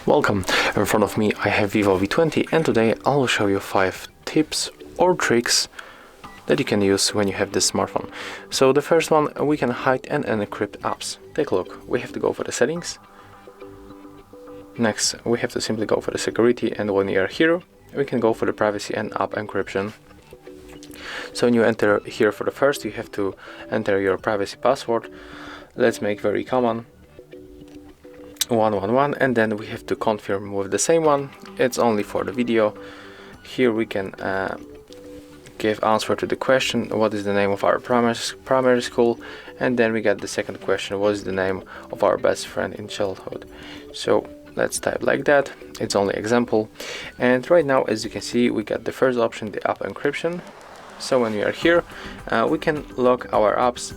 Welcome, in front of me I have VIVO V20 and today I will show you 5 tips or tricks that you can use when you have this smartphone. So the first one, we can hide and encrypt apps. Take a look, we have to go for the settings. Next we have to simply go for the security, and when you are here we can go for the privacy and app encryption. So when you enter here for the first, you have to enter your privacy password. Let's make very common 111, and then we have to confirm with the same one. It's only for the video. Here we can give answer to the question, what is the name of our primary school, and then we got the second question, what is the name of our best friend in childhood. So let's type like that. It's only example. And right now, as you can see, we got the first option, the app encryption. So when we are here, we can lock our apps.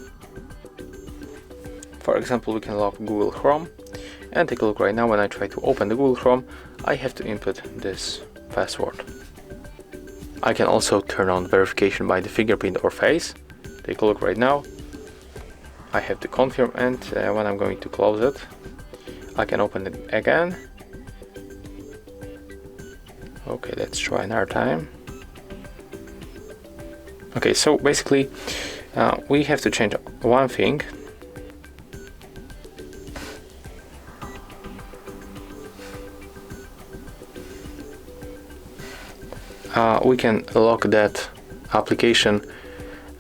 For example, we can lock Google Chrome. And take a look right now, when I try to open the Google Chrome, I have to input this password. I can also turn on verification by the fingerprint or face. Take a look right now. I have to confirm, and when I'm going to close it, I can open it again. Okay, let's try another time. Okay, so basically we have to change one thing. We can lock that application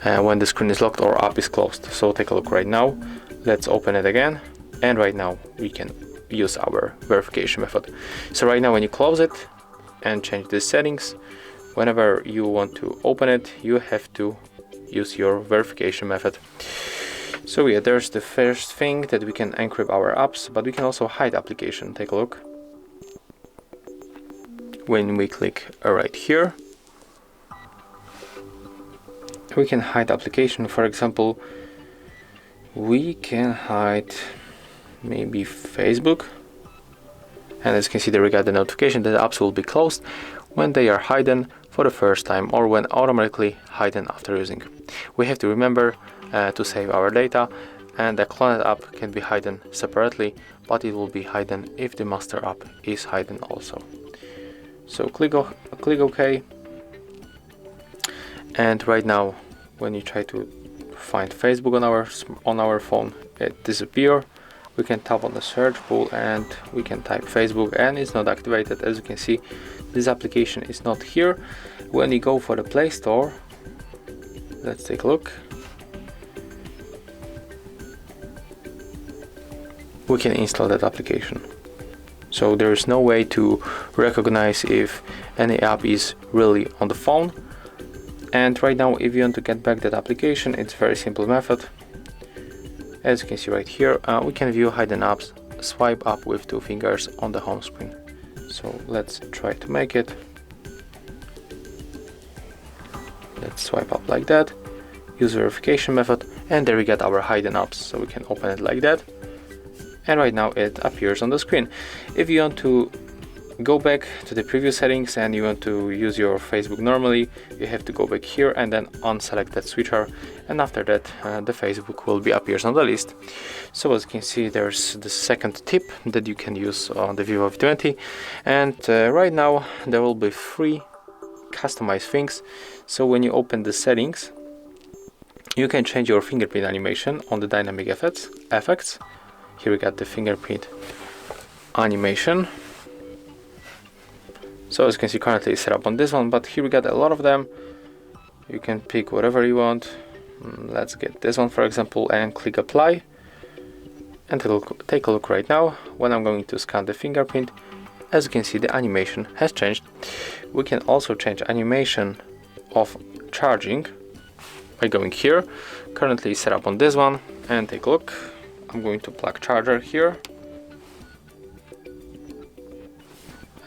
when the screen is locked or app is closed. So take a look right now. Let's open it again, and right now we can use our verification method. So right now when you close it and change the settings, whenever you want to open it, you have to use your verification method. So yeah, there's the first thing, that we can encrypt our apps, but we can also hide application. Take a look. When we click right here, we can hide application. For example, we can hide maybe Facebook, and as you can see there, we got the notification that the apps will be closed when they are hidden for the first time, or when automatically hidden after using. We have to remember to save our data, and the cloned app can be hidden separately, but it will be hidden if the master app is hidden also. So click OK, and right now when you try to find Facebook on our phone, it disappears. We can tap on the search pool and we can type Facebook, and it's not activated. As you can see, this application is not here. When you go for the Play Store, let's take a look. We can install that application. So there is no way to recognize if any app is really on the phone. And right now, if you want to get back that application, it's a very simple method. As you can see right here, we can view hidden apps, swipe up with 2 fingers on the home screen. So let's try to make it. Let's swipe up like that, use verification method, and there we get our hidden apps. So we can open it like that. And right now it appears on the screen. If you want to go back to the previous settings and you want to use your Facebook normally, you have to go back here and then unselect that switcher, and after that the Facebook will be appears on the list. So as you can see, there's the second tip that you can use on the VIVO V20, and right now there will be 3 customized things. So when you open the settings, you can change your fingerprint animation on the dynamic effects. Here we got the fingerprint animation. So as you can see, currently it's set up on this one, but here we got a lot of them. You can pick whatever you want. Let's get this one for example and click apply, and take a look right now. When I'm going to scan the fingerprint, as you can see, the animation has changed. We can also change animation of charging by going here. Currently it's set up on this one, and take a look. I'm going to plug charger here,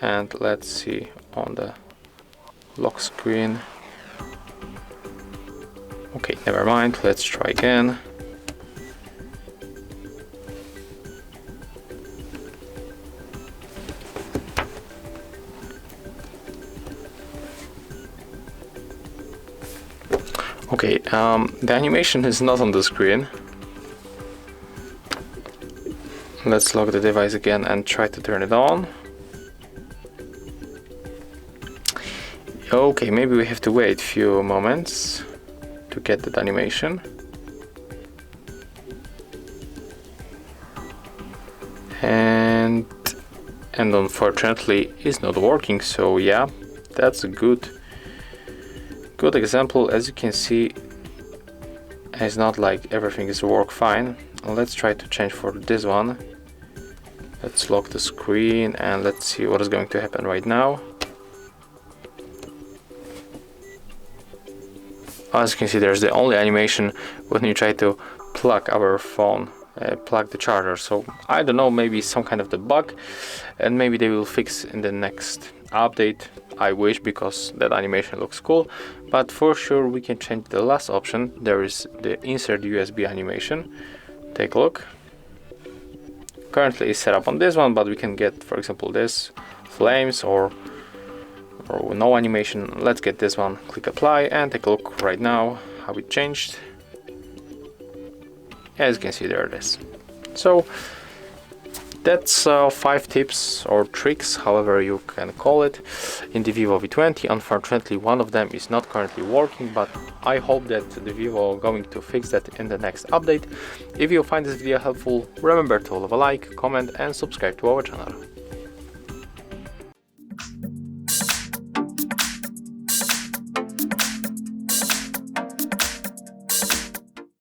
and let's see on the lock screen. Okay, never mind, let's try again. Okay, the animation is not on the screen. Let's lock the device again and try to turn it on. Okay, maybe we have to wait a few moments to get that animation. And unfortunately it's not working, so yeah, that's a good example. As you can see, it's not like everything is work fine. Let's try to change for this one. Let's lock the screen and let's see what is going to happen right now. As you can see, there's the only animation when you try to plug our phone, plug the charger. So I don't know, maybe some kind of the bug, and maybe they will fix in the next update. I wish, because that animation looks cool. But for sure we can change the last option. There is the insert USB animation. Take a look. Currently it's set up on this one, but we can get, for example, this flames or no animation. Let's get this one, click apply, and take a look right now how it changed. As you can see, there it is. So that's 5 tips or tricks, however you can call it, in the VIVO V20. Unfortunately, one of them is not currently working, but I hope that the VIVO are going to fix that in the next update. If you find this video helpful, remember to leave a like, comment and subscribe to our channel.